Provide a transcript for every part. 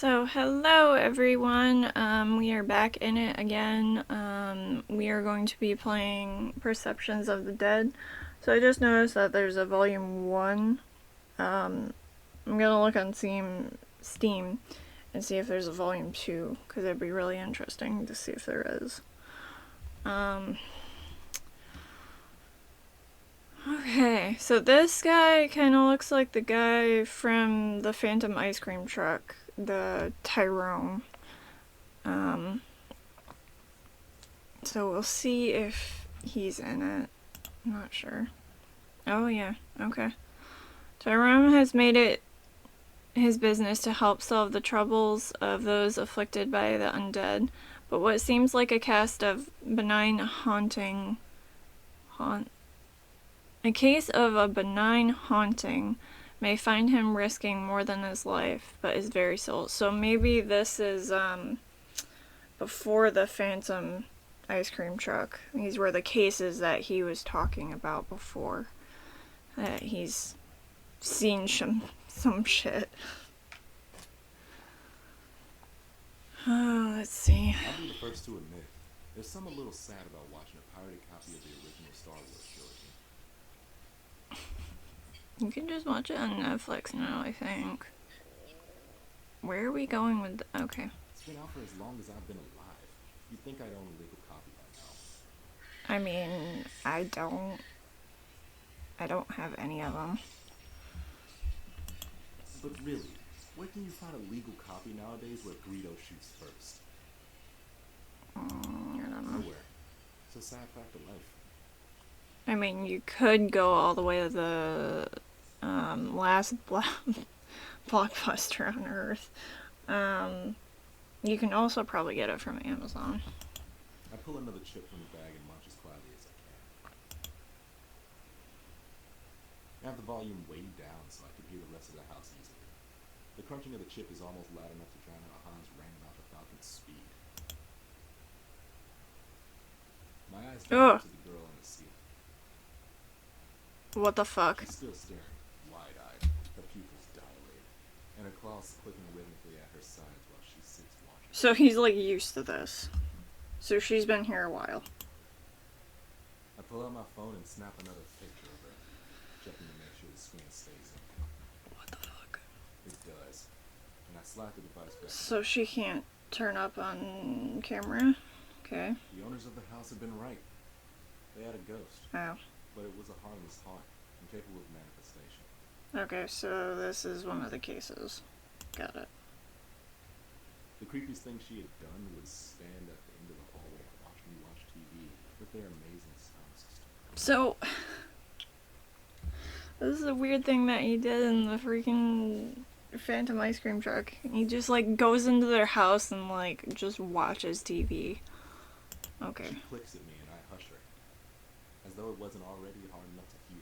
So, hello everyone. We are back in it again. We are going to be playing Perceptions of the Dead. So, I just noticed that there's a volume 1. I'm gonna look on Steam and see if there's a volume 2, because it'd be really interesting to see if there is. Okay, so this guy kind of looks like the guy from the Phantom Ice Cream Truck, the Tyrone. So we'll see if he's in it. I'm not sure. Oh yeah, okay. Tyrone has made it his business to help solve the troubles of those afflicted by the undead, but what seems like a case of a benign haunting may find him risking more than his life, but is very soul. So maybe this is before the Phantom Ice Cream Truck. These were the cases that he was talking about before. That he's seen some shit. Let's see. I'll be the first to admit, there's something a little sad about watching a pirated copy of the original Star Wars trilogy. You can just watch it on Netflix now, I think. Where are we going with okay. It's been out for as long as I've been alive. You'd think I'd own a legal copy by now. I mean, I don't have any of them. But really, where can you find a legal copy nowadays where Greedo shoots first? I don't know. Nowhere. It's a sad fact of life. I mean, you could go all the way to the last blockbuster on Earth. You can also probably get it from Amazon. I pull another chip from the bag and munch as quietly as I can. I have the volume way down so I can hear the rest of the house easily. The crunching of the chip is almost loud enough to drown out Han's rant about the Falcon's speed. My eyes go to the girl on the ceiling. What the fuck? She's still staring, wide-eyed, her pupils dilated, and her claws clicking rhythmically at her sides while she sits watching. So he's like used to this. So she's been here a while. I pull out my phone and snap another picture of her, checking to make sure the screen stays in. What the fuck? It does. And I slap the device back. So she can't turn up on camera? Okay. The owners of the house have been right. They had a ghost. Oh. But it was a harmless haunt, incapable of manifestation. Okay, so this is one of the cases. Got it. The creepiest thing she had done was stand at the end of the hallway and watch me watch TV with their amazing sound system. So, this is a weird thing that he did in the freaking Phantom Ice Cream Truck. He just like goes into their house and like just watches TV. Okay. She clicks at me and I hush her, as though it wasn't already hard enough to hear.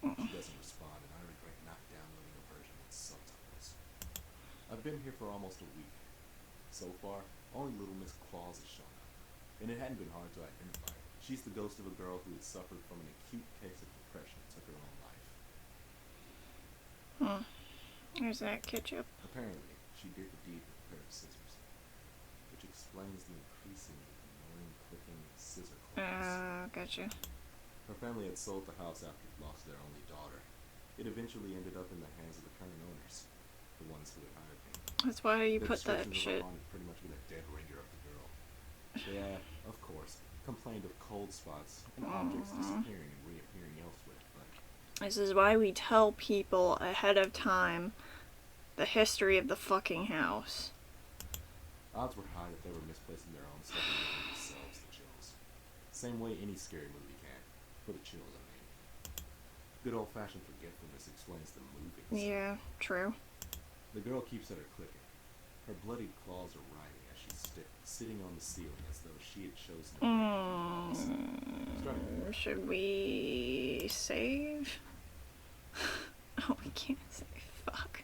She doesn't respond and I regret not downloading a version with subtitles. I've been here for almost a week. So far, only Little Miss Claus has shown up, and it hadn't been hard to identify her. She's the ghost of a girl who had suffered from an acute case of depression and took her own life. There's that ketchup. Apparently, she did the deed with a pair of scissors, which explains the increasingly annoying clicking scissor claws. Gotcha. Her family had sold the house after it lost their only daughter. It eventually ended up in the hands of the current owners, the ones who had hired me. That's why you Their put that shit. descriptions of the haunt had pretty much been a dead ringer of the girl. They, of course, complained of cold spots and objects disappearing and reappearing elsewhere, but This is why we tell people ahead of time the history of the fucking house. odds were high that they were misplacing their own stuff and giving themselves the chills. Same way any scary movie can. For the chills, I mean. Good old-fashioned forgetfulness explains the moving. Yeah, true. The girl keeps at her clicking. Her bloodied claws are writhing as she's sitting on the ceiling as though she had chosen to Should we save? Oh, we can't save. Fuck.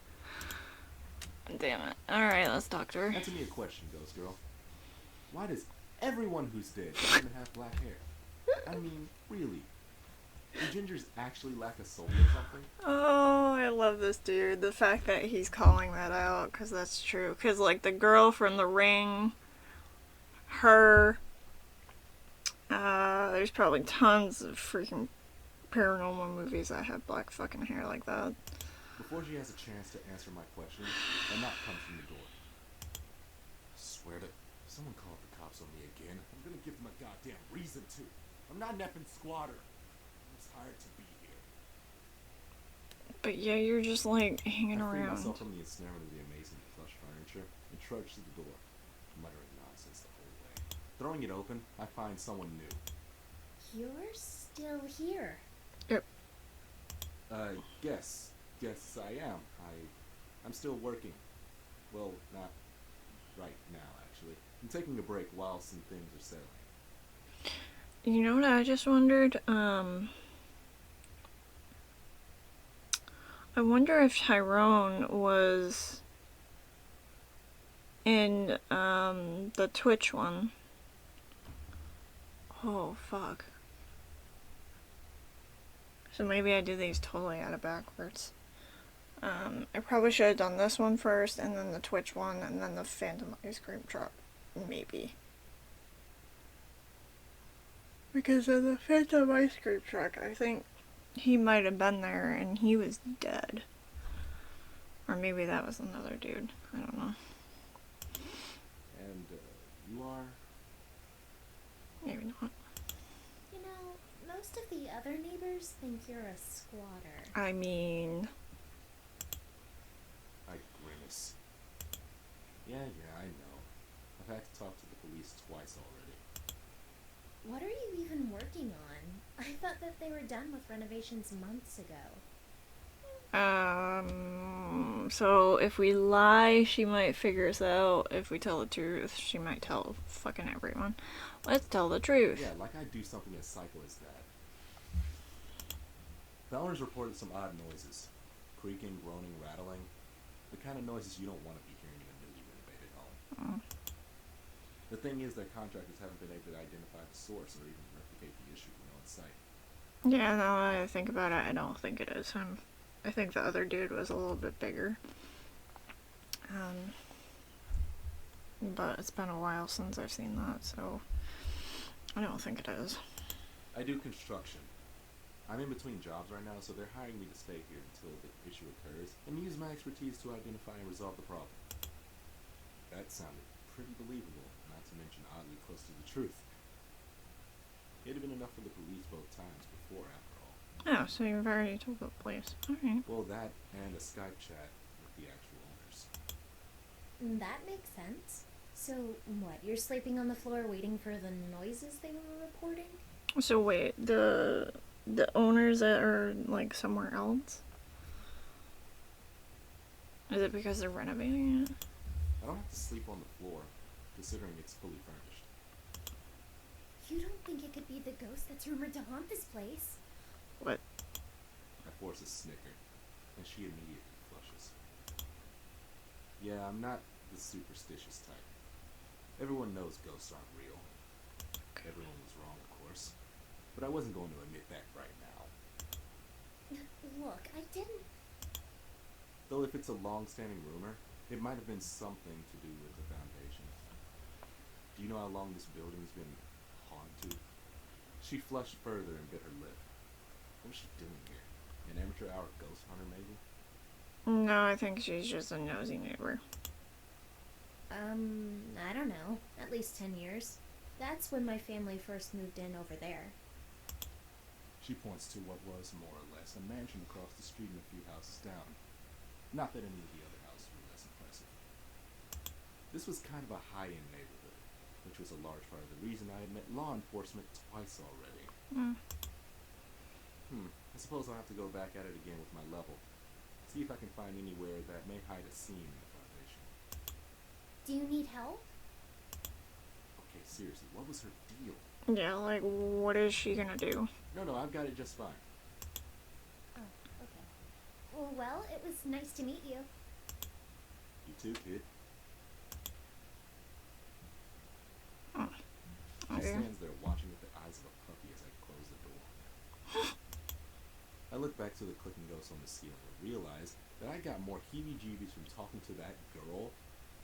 Damn it. Alright, let's talk to her. Answer me a question, Ghost Girl. Why does everyone who's dead even have black hair? I mean, really. Do gingers actually lack a soul or something? Oh, I love this dude. The fact that he's calling that out, because that's true. Because, like, the girl from The Ring, her, there's probably tons of freaking paranormal movies that have black fucking hair like that. Before she has a chance to answer my question, a knock comes from the door. I swear to... If someone called the cops on me again, I'm gonna give them a goddamn reason to. I'm not an effing squatter. I'm just hired to be here. But yeah, you're just, like, hanging I free around. myself from the ensnarement of the amazing plush furniture and trudge to the door, muttering nonsense the whole way. Throwing it open, I find someone new. You're still here. Yep. Yes. Yes, I am. I'm still working. Well, not right now, actually. I'm taking a break while some things are settling. You know what I just wondered? I wonder if Tyrone was in the Twitch one. Oh fuck. So maybe I did these totally out of backwards. I probably should have done this one first, and then the Twitch one, and then the Phantom Ice Cream Truck. Maybe. Because of the Phantom Ice Cream Truck, I think he might have been there and he was dead. Or maybe that was another dude. I don't know. And, you are? Maybe not. You know, most of the other neighbors think you're a squatter. I mean... I grimace. Yeah, I know. I've had to talk to the police twice already. What are you even working on? I thought that they were done with renovations months ago. So if we lie, she might figure us out. If we tell the truth, she might tell fucking everyone. Let's tell the truth. Yeah, like I'd do something as psycho as that. The owners reported some odd noises. Creaking, groaning, rattling. The kind of noises you don't want to be hearing in a newly renovated home. The thing is that contractors haven't been able to identify the source or even replicate the issue on site. Yeah, now that I think about it, I don't think it is him. I think the other dude was a little bit bigger. But it's been a while since I've seen that, so I don't think it is. I do construction. I'm in between jobs right now, so they're hiring me to stay here until the issue occurs and use my expertise to identify and resolve the problem. That sounded pretty believable, not to mention oddly close to the truth. It'd have been enough for the police both times before, after all. Oh, so you've already told the police. Alright. Well, that and a Skype chat with the actual owners. That makes sense. So, what, you're sleeping on the floor waiting for the noises they were reporting? So wait, the owners that are like somewhere else? Is it because they're renovating it? I don't have to sleep on the floor, considering it's fully furnished. You don't think it could be the ghost that's rumored to haunt this place? What? I force a snicker, and she immediately flushes. Yeah, I'm not the superstitious type. Everyone knows ghosts aren't real. Everyone was wrong, of course. But I wasn't going to admit that right now. Look, I didn't... Though if it's a long-standing rumor, it might have been something to do with the foundation. Do you know how long this building's been haunted? She flushed further and bit her lip. What was she doing here? An amateur hour ghost hunter, maybe? No, I think she's just a nosy neighbor. I don't know. At least 10 years. That's when my family first moved in over there. She points to what was, more or less, a mansion across the street and a few houses down. Not that any of the other houses were less impressive. This was kind of a high-end neighborhood, which was a large part of the reason I had met law enforcement twice already. I suppose I'll have to go back at it again with my level. See if I can find anywhere that may hide a seam in the foundation. Do you need help? Okay, seriously, what was her deal? Yeah, like, what is she gonna do? No, I've got it just fine. Oh, okay. Well, it was nice to meet you. You too, kid. She Okay. stands there watching with the eyes of a puppy as I close the door. looked back to the clicking ghost on the ceiling and realized that I got more heebie-jeebies from talking to that girl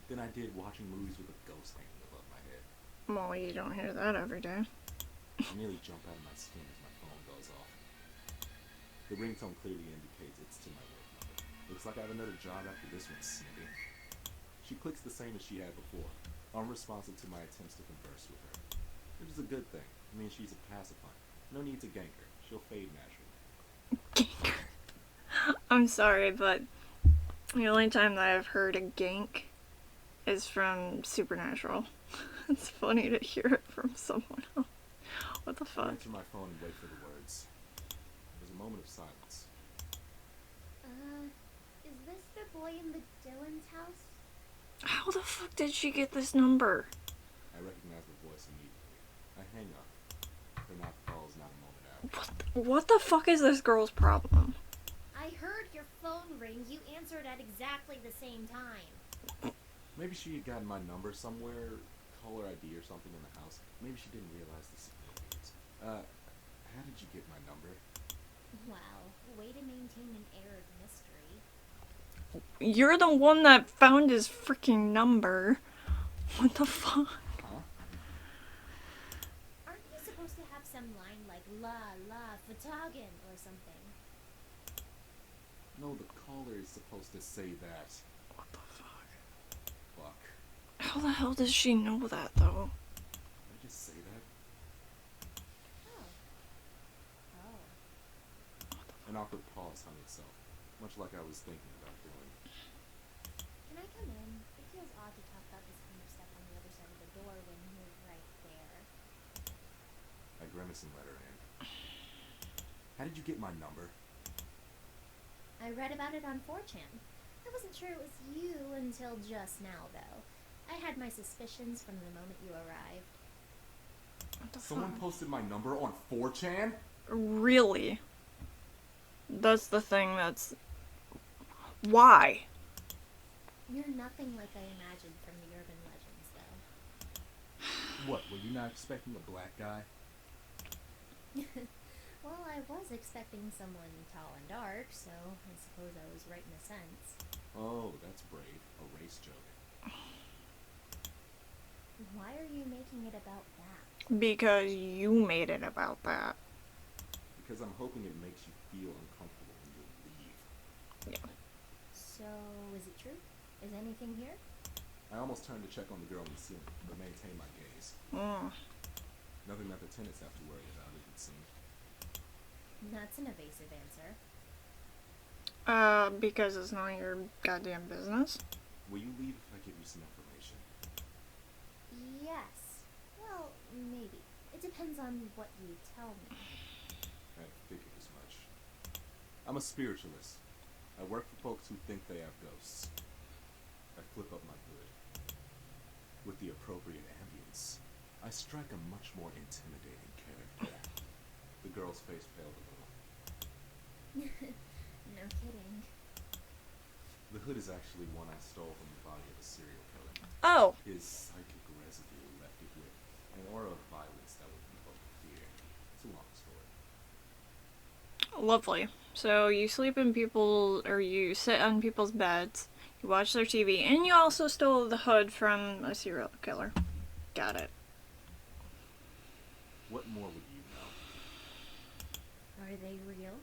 than I did watching movies with a ghost hanging above my head. Well, you don't hear that every day. I nearly jump out of my skin as my phone goes off. The ringtone clearly indicates it's to my work number. Looks like I have another job after this one, Snippy. She clicks the same as she had before, unresponsive to my attempts to converse with her. Which is a good thing. I mean, she's a pacifying. No need to gank her. She'll fade naturally. I'm sorry, but the only time that I've heard a gank is from Supernatural. It's funny to hear it from someone else. What the I fuck? answer my phone and wait for the words. There's a moment of silence. Is this the boy in the Dylan's house? How the fuck did she get this number? I recognize the voice immediately. I hang up. Her knock calls not a moment after. What the fuck is this girl's problem? I heard your phone ring. You answered at exactly the same time. Maybe she had gotten my number somewhere, caller ID or something in the house. Maybe she didn't realize the significance. How did you get my number? Wow, way to maintain an air of mystery. You're the one that found his freaking number. What the fuck? Huh? Aren't you supposed to have some line like la la Fatagan or something? No, the caller is supposed to say that. What the fuck? Fuck. How the hell does she know that, though? Did I just say that? Oh. An awkward pause hung itself, much like I was thinking about doing. Can I come in? It feels odd to talk about this kind of stuff on the other side of the door when you're right there. I grimace and let her in. How did you get my number? I read about it on 4chan. I wasn't sure it was you until just now, though. I had my suspicions from the moment you arrived. What the Someone fuck? posted my number on 4chan? Really? That's the thing that's... Why? You're nothing like I imagined from the urban legends, though. What, were you not expecting a black guy? Well, I was expecting someone tall and dark, so I suppose I was right in a sense. Oh, that's brave. A race joke. Why are you making it about that? Because you made it about that. Because I'm hoping it makes you feel uncomfortable when you leave. So, is it true? Is anything here? I almost turned to check on the girl in the ceiling, but maintained my gaze. Nothing that the tenants have to worry about, it would seem. That's an evasive answer. Because it's none of your goddamn business. Will you leave if I give you some information? Yes. Well, maybe. It depends on what you tell me. I figured as much. I'm a spiritualist. I work for folks who think they have ghosts. I flip up my hood. With the appropriate ambience, I strike a much more intimidating character. The girl's face paled a little. No kidding. The hood is actually one I stole from the body of a serial killer. Oh. His psychic residue left it with an aura of violence that would evoke fear. It's a long story. Lovely. So you sleep in people, or you sit on people's beds, you watch their TV, and you also stole the hood from a serial killer. Got it. What more would you know? Are they real?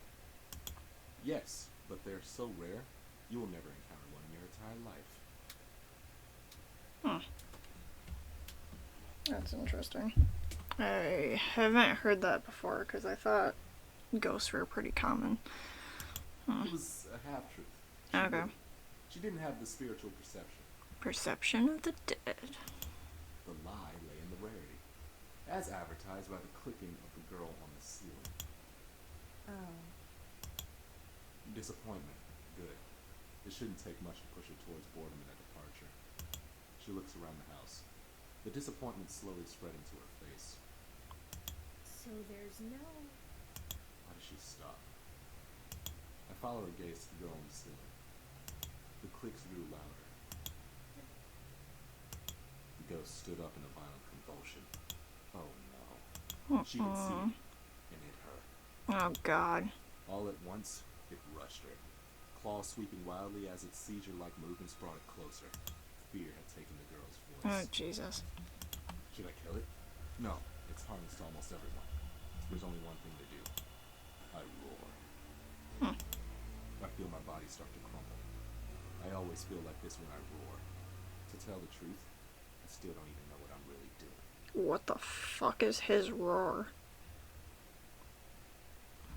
Yes, but they're so rare, you will never encounter one in your entire life. That's interesting. I haven't heard that before because I thought ghosts were pretty common. It was a half-truth. Okay. She didn't have the spiritual perception. Perception of the dead. The lie lay in the rarity, as advertised by the clicking of the girl on the ceiling. Oh. Disappointment. Good. It shouldn't take much to push her towards boredom and a departure. She looks around the house. The disappointment slowly spreading to her face. So there's no... Why does she stop? I follow her gaze to the girl on the ceiling. The clicks grew louder. The ghost stood up in a violent convulsion. Oh no. She could see me, and it hurt. Oh god. All at once, it rushed her. Claws sweeping wildly as its seizure-like movements brought it closer. Fear had taken the girl's Oh, voice. Jesus. Should I kill it? No, it's harmless to almost everyone. There's only one thing to do. I roar. I feel my body start to crumble. I always feel like this when I roar. To tell the truth, I still don't even know what I'm really doing. What the fuck is his roar?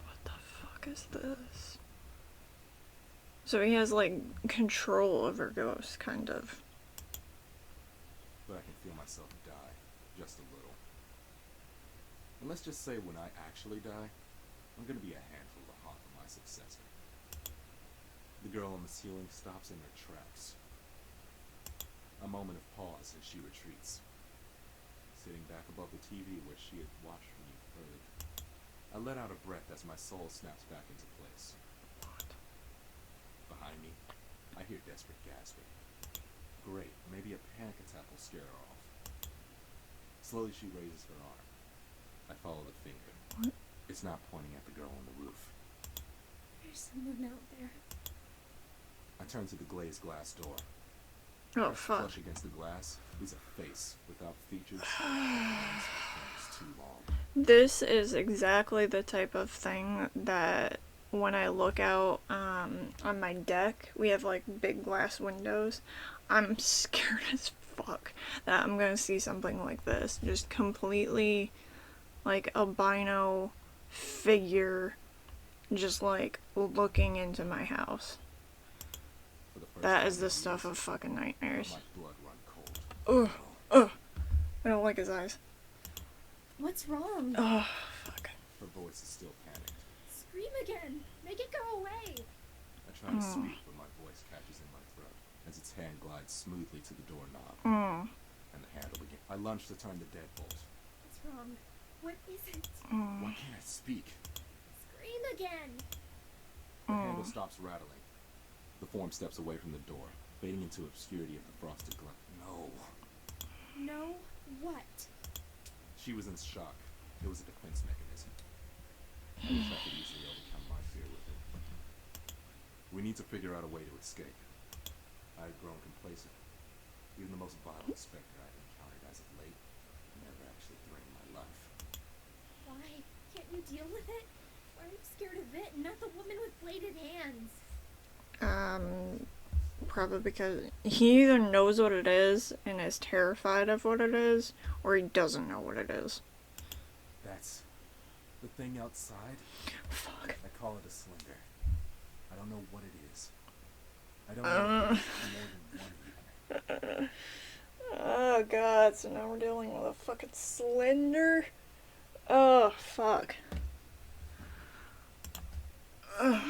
What the fuck is this? So he has, like, control over ghosts, kind of. But I can feel myself die, just a little. And let's just say when I actually die, I'm gonna be a handful to haunt my successor. The girl on the ceiling stops in her tracks. A moment of pause as she retreats, sitting back above the TV where she had watched me earlier. I let out a breath as my soul snaps back into place. Behind me, I hear desperate gasping. Great, maybe a panic attack will scare her off. Slowly she raises her arm. I follow the finger. What? It's not pointing at the girl on the roof. There's someone out there. I turn to the glazed glass door. Oh, Pressed fuck. flush against the glass is a face without features. It's too long. This is exactly the type of thing that when I look out on my deck, we have like big glass windows. I'm scared as fuck that I'm gonna see something like this. Just completely like albino figure just like looking into my house. For the first That time is in the years, stuff of fucking my nightmares. blood run cold. Ugh. I don't like his eyes. What's wrong? Oh, fuck. Her voice is still panicked. Scream again. Make it go away. I try to speak, but my voice catches in my throat as its hand glides smoothly to the doorknob and the handle again. I lunge to turn the deadbolt. What's wrong? What is it? Why can't I speak? Scream again. The handle stops rattling. The form steps away from the door, fading into obscurity of the frosted glass. No. No. What? She was in shock. It was a defense mechanism. I wish I could easily overcome my fear with it. We need to figure out a way to escape. I had grown complacent. Even the most violent specter I've encountered as of late never actually threatened my life. Why? Can't you deal with it? Why are you scared of it and not the woman with bladed hands? Probably because he either knows what it is and is terrified of what it is, or he doesn't know what it is. That's the thing outside. Fuck. I call it a slender. I don't know what it is. I don't know if it's more than one even. Oh god, so now we're dealing with a fucking slender? Oh, fuck. Slender?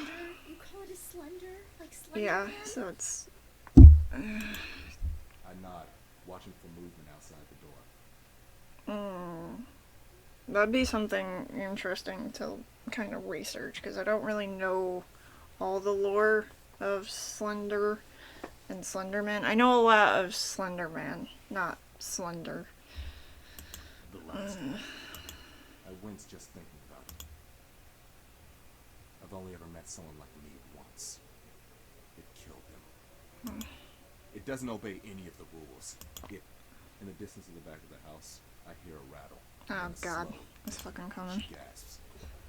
You call it a slender? Like slender Yeah, Man? so it's... I nod, watching for movement outside the door. That'd be something interesting to kind of research, because I don't really know all the lore of Slender and Slenderman. I know a lot of Slenderman, not Slender. The last one. I wince just thinking about it. I've only ever met someone like me once. It killed him. It doesn't obey any of the rules. In the distance of the back of the house, I hear a rattle. Oh Then a god, slow, it's fucking coming. She gasps,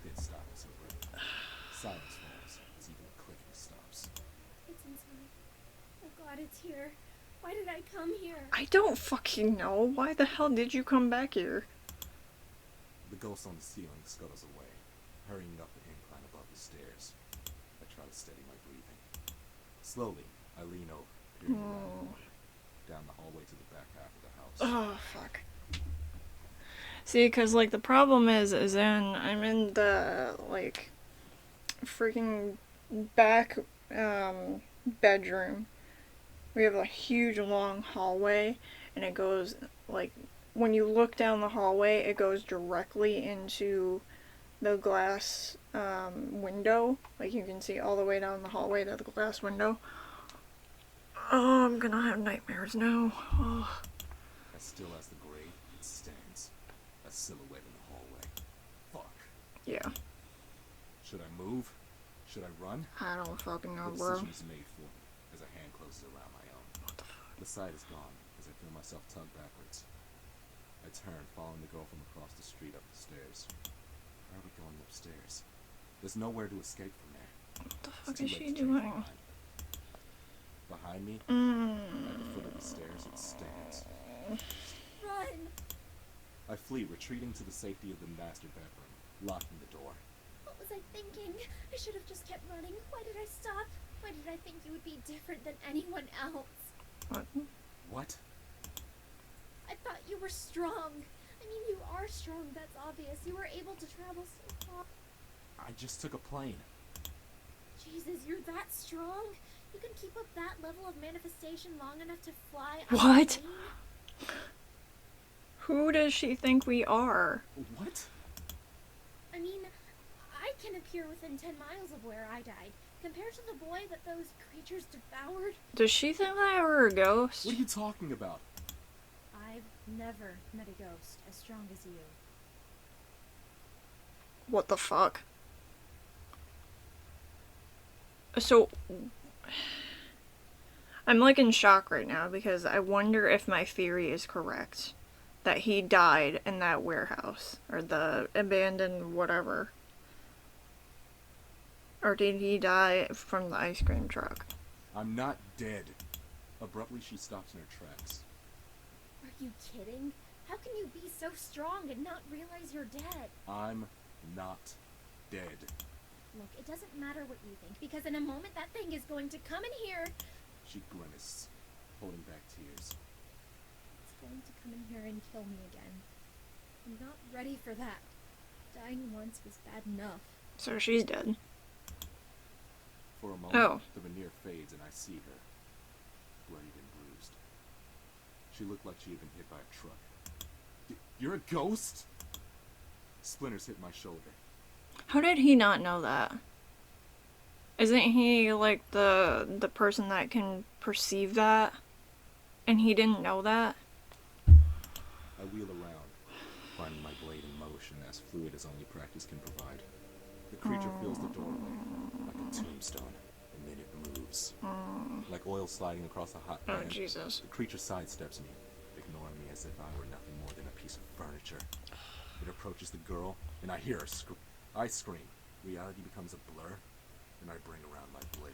then stops her breath. Silence falls as even the clicking stops. It's inside. Oh god, it's here. Why did I come here? I don't fucking know. Why the hell did you come back here? The ghost on the ceiling scuttles away, hurrying up the incline above the stairs. I try to steady my breathing. Slowly, I lean over, peering around the corner, down the hallway to the back half of the house. Oh, fuck. See, because, like, the problem is I'm in the, like, freaking back, bedroom. We have a huge long hallway, and it goes, like, when you look down the hallway, it goes directly into the glass, window. Like, you can see all the way down the hallway to the glass window. Oh, I'm gonna have nightmares now. Oh. As still as the grave, it stands, a silhouette in the hallway. Fuck. Yeah. Should I move? Should I run? I don't fucking know, The bro. decision is made for me as a hand closes around my own. What the fuck? The sight is gone as I feel myself tug backwards. I turn, following the girl from across the street up the stairs. Where are we going upstairs? There's nowhere to escape from there. What the It's fuck too is late she to change doing? my mind. Behind me, at the foot of the stairs, it stands. Run! I flee, retreating to the safety of the master bedroom, locking the door. What was I thinking? I should have just kept running. Why did I stop? Why did I think you would be different than anyone else? What? What? I thought you were strong. I mean, you are strong, that's obvious. You were able to travel so far. I just took a plane. Jesus, you're that strong? You can keep up that level of manifestation long enough to fly on a What? plane? Who does she think we are? What? I mean, I can appear within 10 miles of where I died. Compared to the boy that those creatures devoured, Does she think that we're a ghost? What are you talking about? I've never met a ghost as strong as you. What the fuck? So, I'm like in shock right now because I wonder if my theory is correct. That he died in that warehouse. Or the abandoned whatever. Or did he die from the ice cream truck? I'm not dead. Abruptly, she stops in her tracks. Are you kidding? How can you be so strong and not realize you're dead? I'm not dead. Look, it doesn't matter what you think, because in a moment that thing is going to come in here. She grimaced, holding back tears. It's going to come in here and kill me again. I'm not ready for that. Dying once was bad enough. So she's dead. For a moment, Oh. the veneer fades and I see her, bloodied and bruised. She looked like she had been hit by a truck. You're a ghost? Splinters hit my shoulder. How did he not know that? Isn't he like the person that can perceive that? And he didn't know that? I wheel around, finding my blade in motion as fluid as only practice can provide. The creature fills the doorway like a tombstone, and then it moves. Like oil sliding across a hot Oh, pan. Jesus. The creature sidesteps me, ignoring me as if I were nothing more than a piece of furniture. It approaches the girl, and I hear her scream. I scream. Reality becomes a blur, and I bring around my blade.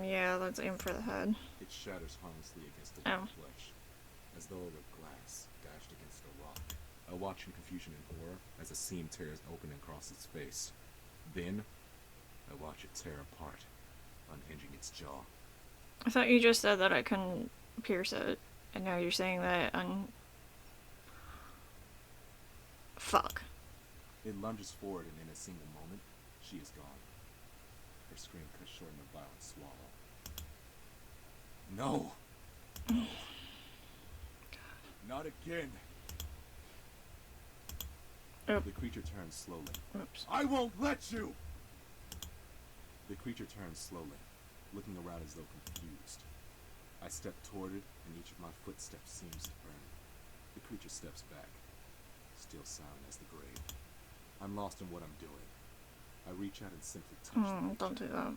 Yeah, let's aim for the head. It shatters harmlessly against the Oh. white flesh, as though it were glass dashed against a rock. I watch in confusion and horror as a seam tears open across its face. Then, I watch it tear apart, unhinging its jaw. I thought you just said that I couldn't pierce it. And now you're saying that Fuck. It lunges forward, and in a single moment, she is gone. Her scream cut short in a violent swallow. No! No. Not again! Oh. The creature turns slowly. Oops. I won't let you! The creature turns slowly, looking around as though confused. I step toward it, and each of my footsteps seems to burn. The creature steps back, still silent as the grave. I'm lost in what I'm doing. I reach out and simply touch the creature. Don't do that.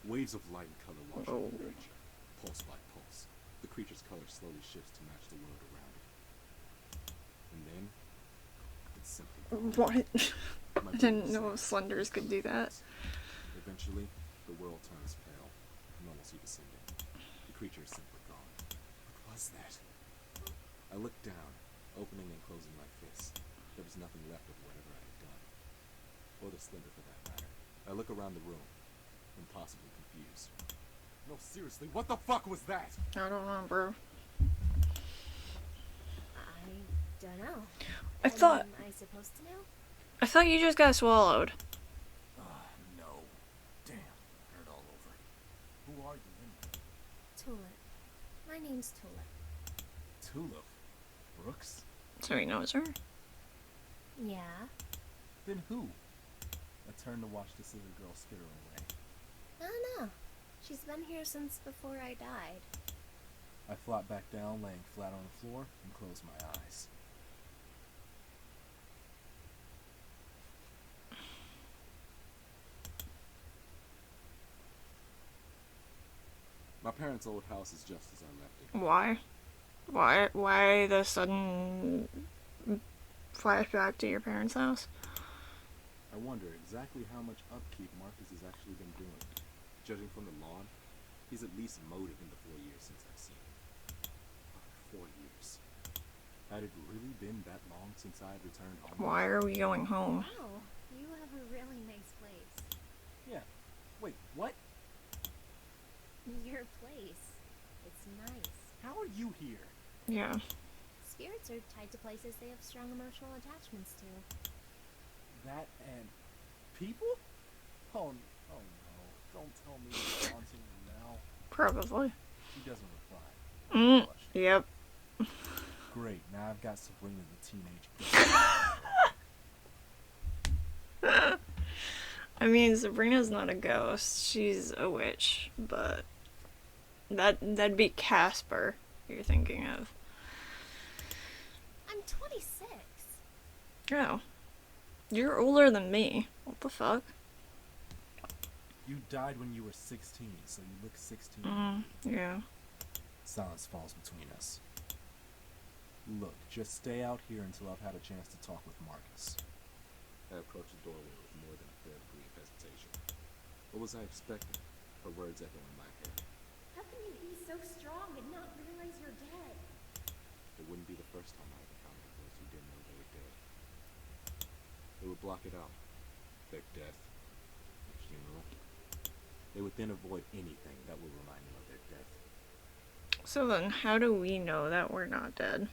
Waves of light and color wash over the Oh. creature, pulse by pulse. The creature's color slowly shifts to match the world around it. And then, it's simply gone. What? My I didn't brain know sinks. Slenders could do that. Eventually, the world turns pale, normalcy descending. The creature is simply gone. What was that? I look down, opening and closing my fists. There was nothing left of whatever I had done. Or the Slender for that matter. I look around the room, impossibly confused. No, seriously, what the fuck was that? I don't know, bro. I don't know. I thought Am I supposed to know? you just got swallowed. No. Damn, hurt all over. Who are you anyway? Tulip. My name's Tulip. Tulip? Brooks? So he knows her. Yeah? Then who? I turned to watch the silly girl skitter away. I don't know. She's been here since before I died. I flopped back down, laying flat on the floor, and closed my eyes. parents' old house is just as I left it. Why? Why the sudden flashback to your parents' house? I wonder exactly how much upkeep Marcus has actually been doing. Judging from the lawn, he's at least mowed it in the 4 years since I've seen him. 4 years. Had it really been that long since I had returned home? Why are we going home? Wow, you have a really nice place. Yeah. Wait, what? Your place. It's nice. How are you here? Yeah. Spirits are tied to places they have strong emotional attachments to. That and people? Oh no. Don't tell me you're haunting me now. Probably. She doesn't reply. Mm, Blush. yep. Great, now I've got Sabrina the teenage girl. I mean, Sabrina's not a ghost. She's a witch, but that'd be Casper you're thinking of. I'm 26. Oh. You're older than me. What the fuck? You died when you were 16, so you look 16. Yeah. Silence falls between us. Look, just stay out here until I've had a chance to talk with Marcus. I approached the doorway with more than a fair degree of hesitation. What was I expecting? Her words echoing in my head. How can you be so strong and not realize you're dead? It wouldn't be the first time I encountered those who didn't know they were dead. They would block it out. Their death, their funeral. They would then avoid anything that would remind them of their death. So then, how do we know that we're not dead?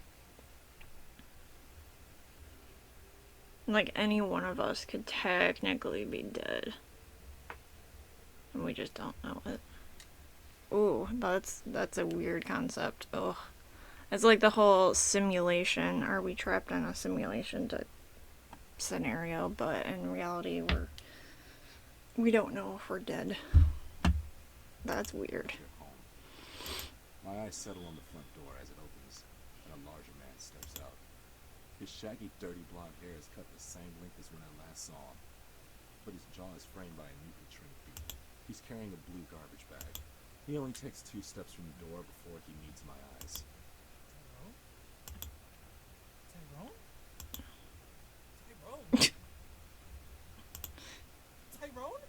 Like, any one of us could technically be dead. And we just don't know it. Ooh, that's a weird concept. Ugh. It's like the whole simulation. Are we trapped in a simulation type scenario? But in reality, we don't know if we're dead. That's weird. They're home. My eyes settle on the front door as it opens, and a larger man steps out. His shaggy, dirty blonde hair is cut the same length as when I last saw him, but his jaw is framed by a neatly trimmed beard. He's carrying a blue garbage bag. He only takes 2 steps from the door before he meets my eyes. Tyrone? Tyrone? Tyrone?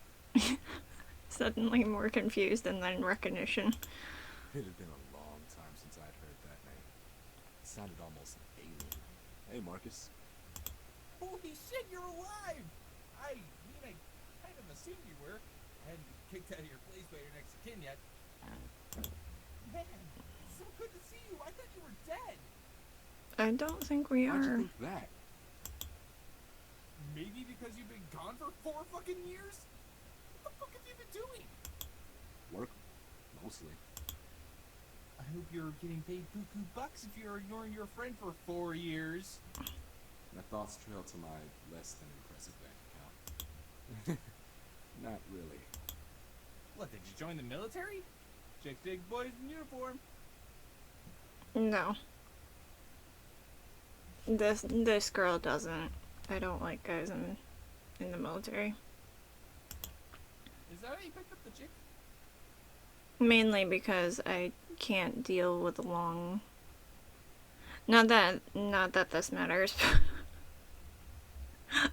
Suddenly more confused and then recognition. It had been a long time since I'd heard that name. It sounded almost alien. Hey, Marcus. Holy shit, you're alive! I kind of assumed you were. I hadn't been kicked out of your place by your next of kin yet. Man, so good to see you. I thought you were dead. I don't think we How'd you are. think that? Maybe because you've been gone for 4 fucking years? What the fuck have you been doing? Work, mostly. I hope you're getting paid buku bucks if you're ignoring your friend for 4 years. My thoughts trail to my less than impressive bank account. Not really. What, did you join the military? Chicks dig boys in uniform. No. This girl doesn't. I don't like guys in the military. Is that how you picked up the chick? Mainly because I can't deal with long. Not that this matters.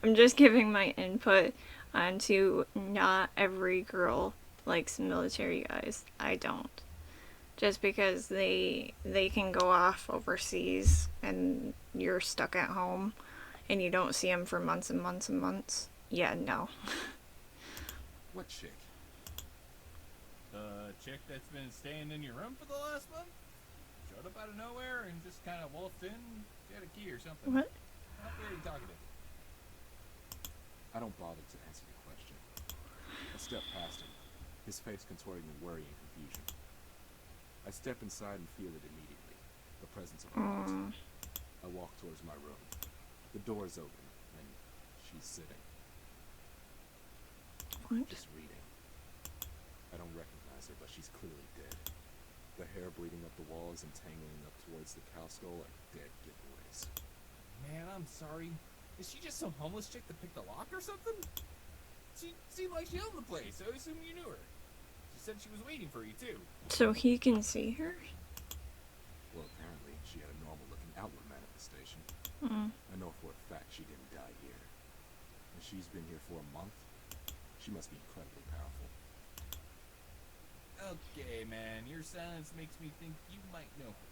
I'm just giving my input onto not every girl likes military guys. I don't. Just because they can go off overseas and you're stuck at home and you don't see them for months and months and months. Yeah, no. What chick? The chick that's been staying in your room for the last month? Showed up out of nowhere and just kind of waltzed in, get a key or something. What? Not very talkative. I don't bother to answer your question. I step past him, his face contorting in worry and confusion. I step inside and feel it immediately, the presence of a ghost. I walk towards my room. The door is open, and she's sitting, What? just reading. I don't recognize her, but she's clearly dead. The hair bleeding up the walls and tangling up towards the cow skull are dead giveaways. Man, I'm sorry. Is she just some homeless chick that picked a lock or something? She seemed like she owned the place, so I assume you knew her. Just said she was waiting for you, too. So he can see her? Well, apparently she had a normal-looking outward manifestation. Mm. I know for a fact she didn't die here. And she's been here for a month. She must be incredibly powerful. Okay, man, your silence makes me think you might know her.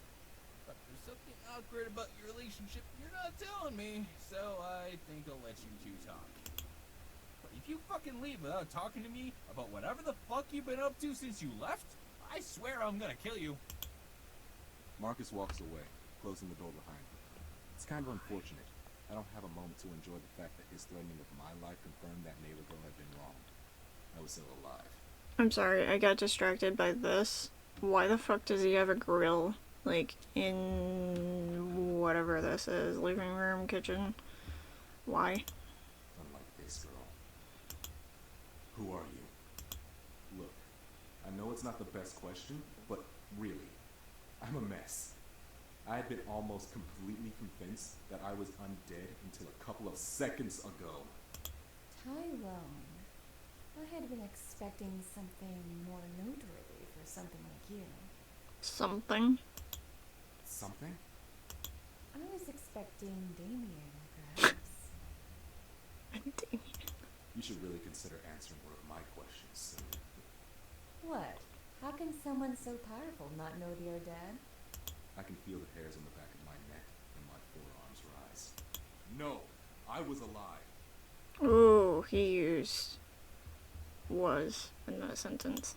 But there's something awkward about your relationship you're not telling me, so I think I'll let you two talk. But if you fucking leave without talking to me about whatever the fuck you've been up to since you left, I swear I'm gonna kill you. Marcus walks away, closing the door behind him. It's kind of unfortunate. I don't have a moment to enjoy the fact that his threatening of my life confirmed that neighbor girl had been wronged. I was still alive. I'm sorry, I got distracted by this. Why the fuck does he have a grill? Like, in whatever this is, living room, kitchen? Why? Unlike this girl. Who are you? Look, I know it's not the best question, but really, I'm a mess. I had been almost completely convinced that I was undead until a couple of seconds ago. Tyrone, I had been expecting something more noteworthy for something like you. Something? Something? I was expecting Damien, perhaps. Damien. You should really consider answering one of my questions soon. What? How can someone so powerful not know they are dead? I can feel the hairs on the back of my neck and my forearms rise. No, I was alive. Ooh, he used was in that sentence.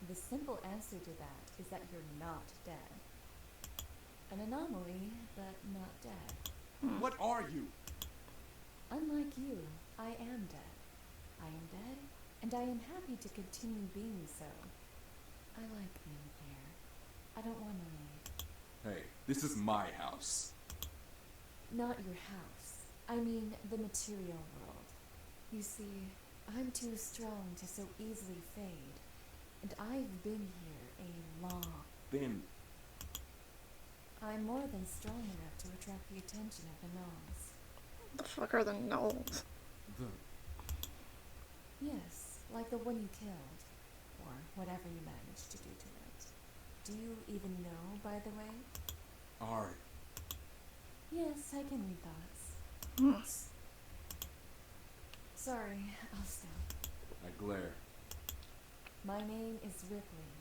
The simple answer to that is that you're not dead. An anomaly, but not dead. What are you? Unlike you, I am dead. I am dead, and I am happy to continue being so. I like being here. I don't want to leave. Hey, this is my house. Not your house. I mean the material world. You see, I'm too strong to so easily fade, and I've been here a long. Then, I'm more than strong enough to attract the attention of the gnomes. The fuck are the gnolls? Yes, like the one you killed, or whatever you managed to do to it. Do you even know, by the way? Art. Yes, I can read thoughts. Hmm. Sorry, I'll stop. I glare. My name is Ripley.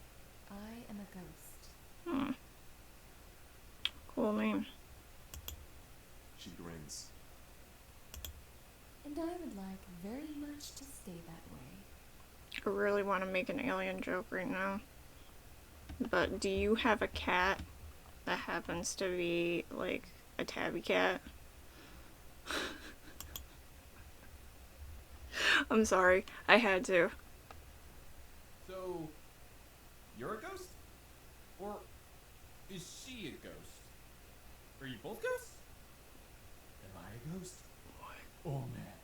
I am a ghost. Hmm. Cool name. She grins. And I would like very much to stay that way. I really want to make an alien joke right now. But do you have a cat that happens to be, like, a tabby cat? I'm sorry. I had to. So, you're a ghost? Or is she a ghost? Are you both ghosts? Am I a ghost? What? Oh man,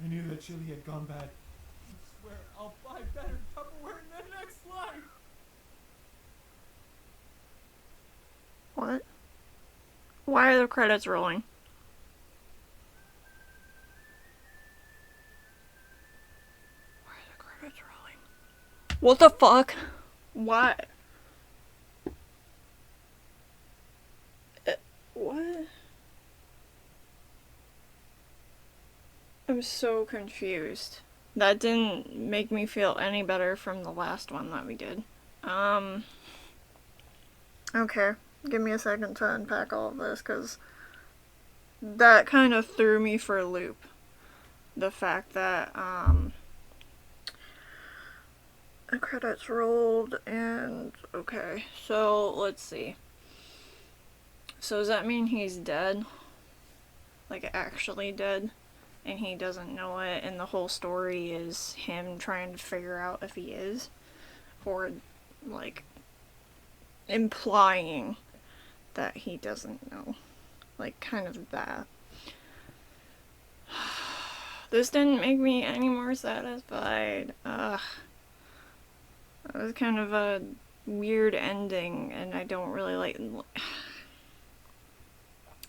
I knew that chili had gone bad. I swear I'll buy better Tupperware in the next life! What? Why are the credits rolling? Why are the credits rolling? What the fuck? What? What? I'm so confused. That didn't make me feel any better from the last one that we did. Okay. Give me a second to unpack all of this, because that kind of threw me for a loop. The fact that, the credits rolled, and, okay, so, let's see. So does that mean he's dead? Like, actually dead? And he doesn't know it, and the whole story is him trying to figure out if he is? Or, like, implying that he doesn't know. Like, kind of that. This didn't make me any more satisfied. Ugh. That was kind of a weird ending, and I don't really like...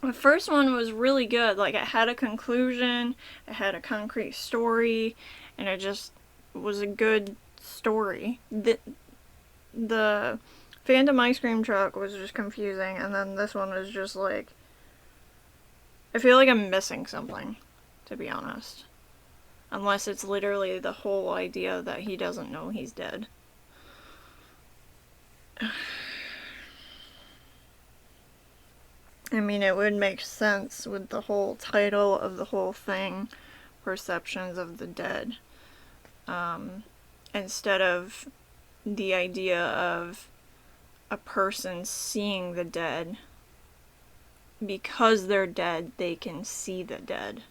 The first one was really good. Like, it had a conclusion, it had a concrete story, and it just was a good story. The Phantom Ice Cream Truck was just confusing, and then this one was just like, I feel like I'm missing something, to be honest. Unless it's literally the whole idea that he doesn't know he's dead. I mean, it would make sense with the whole title of the whole thing, Perceptions of the Dead. Instead of the idea of a person seeing the dead. Because they're dead, they can see the dead.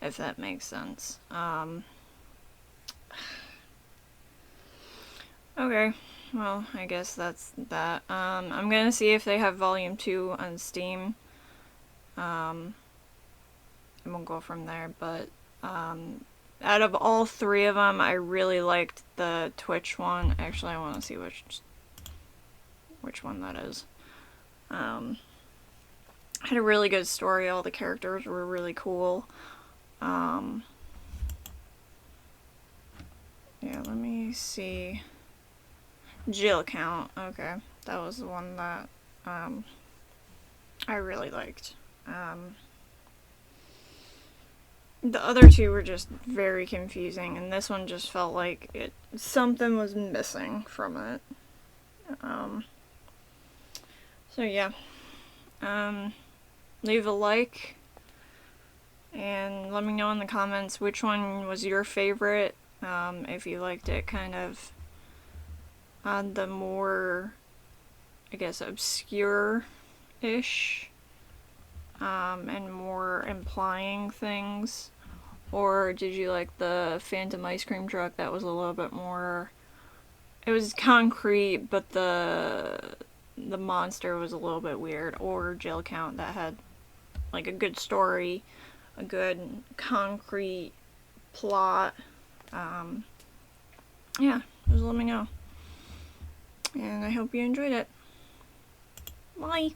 If that makes sense. Okay. Well, I guess that's that. I'm gonna see if they have Volume 2 on Steam. And we'll go from there, but, out of all three of them, I really liked the Twitch one. Actually, I want to see which one that is. Had a really good story, all the characters were really cool. Yeah, let me see. Jill Count, okay. That was the one that, I really liked. The other two were just very confusing, and this one just felt like something was missing from it. So yeah. Leave a like, and let me know in the comments which one was your favorite, if you liked it kind of on the more, I guess, obscure-ish, and more implying things, or did you like the Phantom Ice Cream Truck that was a little bit more, it was concrete, but the monster was a little bit weird, or Jill Count that had like a good story, a good concrete plot. Yeah, just let me know. And I hope you enjoyed it. Bye!